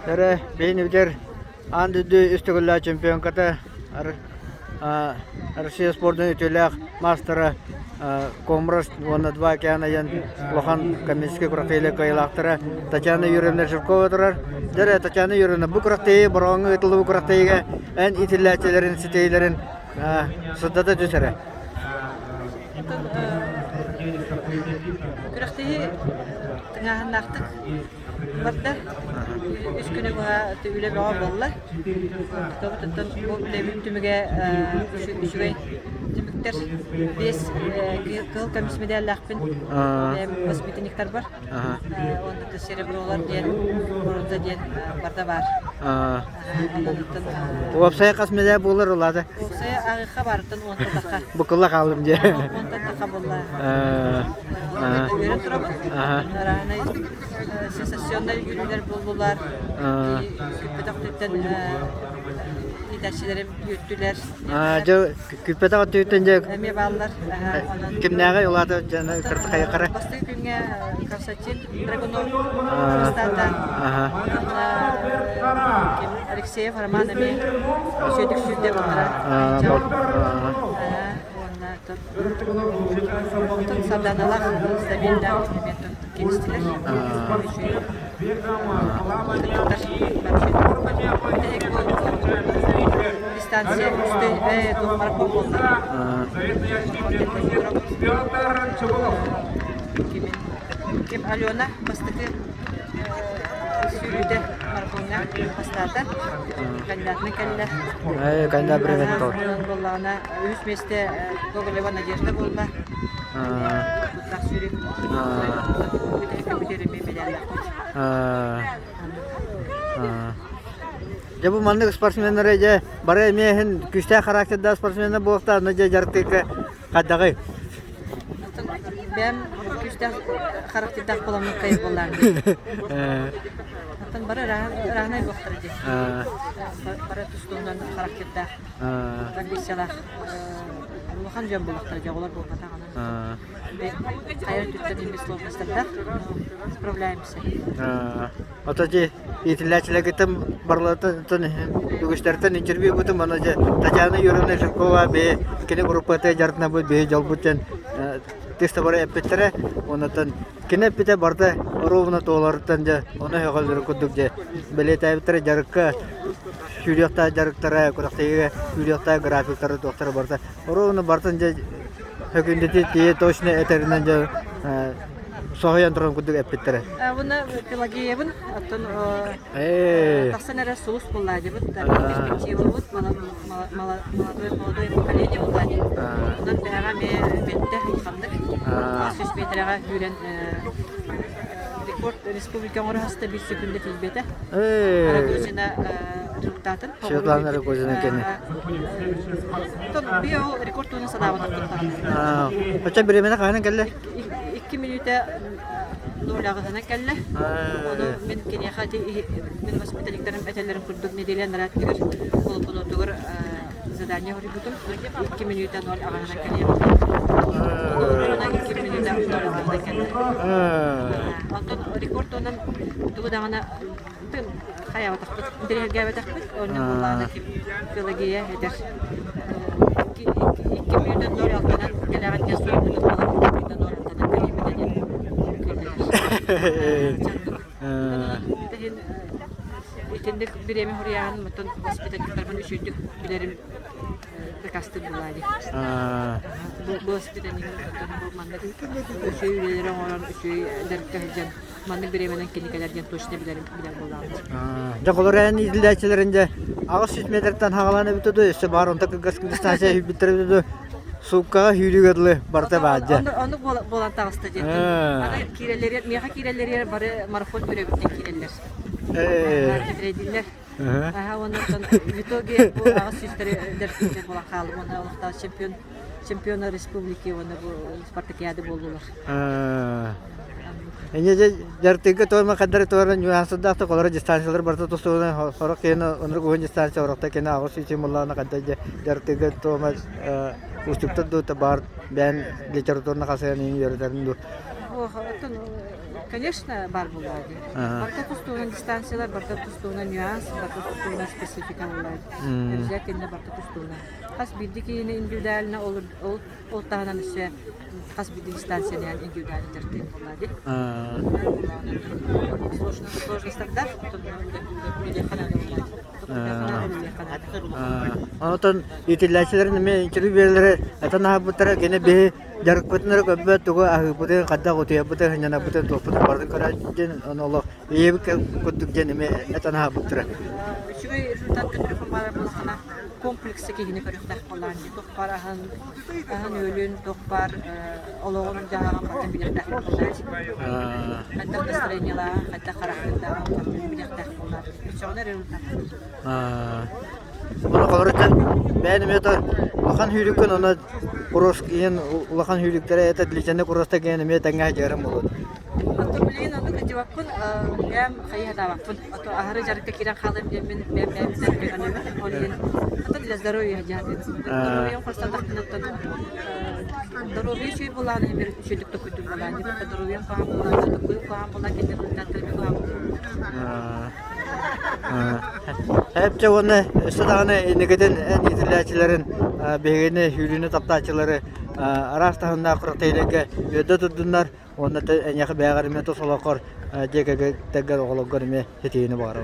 Tere beni bitir andı üstügülla çempiyon kata Россия спортын ütülük mastera Комрос оны 2 океана ян Лохан комиссия курактыйлы кайлактыра Татьяна Юрьевна Жиркова турар. Tere Татьяна Юрьевна бу курактыйы бұраңғы ытылы бу курактыйга эн итилләчелерин ситейлерин сыддата төсөрө. Күрәхтәһи тыңаһыннахтык барда үч көне буга төйле бага болла. Топтон бу лебит түмегә үчүгәй түмектер бес кыл комиссия лахпин. Воспитанниктар бар. Онда да серебролар диен, борда диен барда бар. Опсай касмеде булыр улады. Опсай агыга бардын онда така. Букылла калдым же. Онда така болла. Sensasyonlar günler buldular. Küpetaklıktan idarecilerim yürüttüler. Küpetaklıktan je Emi ballar. kimnäge ulady jana kırtıkaya qara. Basты күнгә Константин Драгунов стада. Алексеев Роман Еми сөйдік сүрде булдыра. Тон сарданалар стабилдә келістілер. Дистанция үсті марафон болды. Кем Алена бастығы сүйрюде марафонна бастады. Кандидатны кәлі. Кандидат бревет тор. Боллағына үз месте Гоголева Надежда болды. Бұттақ сүйрек. Ya bu mandık sportsmenlere je bare mehen küste karakterde sportsmenler bu hafta ne jartık kadagı. Ben küste karakterde kullanmak kayıp olandı. Atan bara rahnay boktırdı. Bara tustuğundan karakterde. Kondisyalar. Улахан жан булактар жаголар болмата гана. Кайыр түттен эмес сложностьтарда справляемся. Отожи итилләчлегитем барлатын үгүштәртен интервью бутым ана же Татьяна Юрьевна Жиркова бе кине группата жартына бу бе жалбутен теста бара эпеттере онотан кине пите барда ровно толардан же оны хәгалдыр кудук же белетәбиттере жарыкка Юрьевта жарыктары курактыйга Юрьевта графиктары доктор барда ровно бартын же хөкүндәте тие точно этеринен же соһаян турган кудук эпеттере. Буны Пелагеевын атын тахсанара соус буллады бит. Перспектива бит молодое поколение буллады. Унан бәга ме бетте хикамдык. 500 метрга жүрен рекорд республика орасында 1 секундда тизбете. Арагөзүнө результатын. Светлана Рогозина кене. Тон био рекордун санабын аттыктаган. Ача биремene кайнан келе. 2 минута нолягына келе. Оны мен кене хати мен воспитанниктарым этелерим курдук неделен рат бир болуп тугар задание hoributun 2 минута 0 агана келе. Ona 2 минута 0 агана келе. Антон рекордунан тугадагана хаябатакты дерегебетакты оны булланы ким Пелагея этер 2 минута 0 агана келеген жасоо İtindek biremi huriyağın mutun hospitalliklerin üşüdük bilerim rekastır bulaydı. Bu hospitalliklerin bu mandak üşüyü üyelerin olan üşüyü derkte hecem mandak bireminin kendikalarken toşuna bilerim biler bulaydı. Jakolor yani izleyicilerinde ağız sütmelerden havalanı bitiyordu. İşte var onda kıskın distansiya bitirdi. Suka hürügedli barta bacı. Onu bolan tağısta ciddi. Ana kireleri, miyaha kireleri bari marafon ürebitten kireler. Kirediller. Aha ondan vitoge bu ağız süsleri dersinde bolan kalım. Ona olakta şampiyona respubliki ona bu Spartakiyada boldular. Ene jartıkı torma kadar toran nüansıda da kolları distansiyalar barta tostuğuna sonra kene onur goğun distansiya orada kene ağız sütü mullana kadar jartıkı torma Устуктар да бар бән литературны хасыян ин йөрдәрен ду. Ох, атын Конечно, бар булады. Барка тустуна дистанциялар, барка тустуна нюанс, барка тустуна специфика булады. Обязательно барка тустуна. Хас бидди кийини индивидуально ол тағынан үсі хас бидди дистанцияны индивидуально тертеп булады. Сложностарда Онотон итилләчеләрне мен интервью берләре атана буттара гене бе жарык бутнар көббә тугы ахы бутын кадда гутыя бутын хәнә бутын топты барды караҗын оноло ебек күттүк гене ме атана буттара. Шуй результат реформалар булсана комплексы кигине көрөктәк булган. Токпар ахан өлүн токпар ологонун жаган батын билектәк булган. Хәтта настроениялар, хәтта характерлар билектәк булган. Шуңа результат. Оны калырдан бәйнем ята лахан хүлүккөн аны курос кийин лахан хүлүктәре ята дилҗәне куроста гене ме таңга жарым булды. Атымлыгын аны кытыбакпын, бәм хәйһәдабакпын. Ато ахыры жарыкка кирәк халым мен сәккәне олин. Ато для здоровья җаты. Здоровьем кырсатакны оттан. Здоровье чөй булган бер чөйлек төкүтү булган. Здоровьем кам булган, төкү кам булган, кете тәтәлме кам. Hepçe onu sıdağını negeden en itillaçilerin beğeni hülünü taptaçıları araçlarında kurtaylığı öde tuttunlar. Onu da en yakın beğenime tosolakor cekege teger oğlu görme hetiğini bağırır.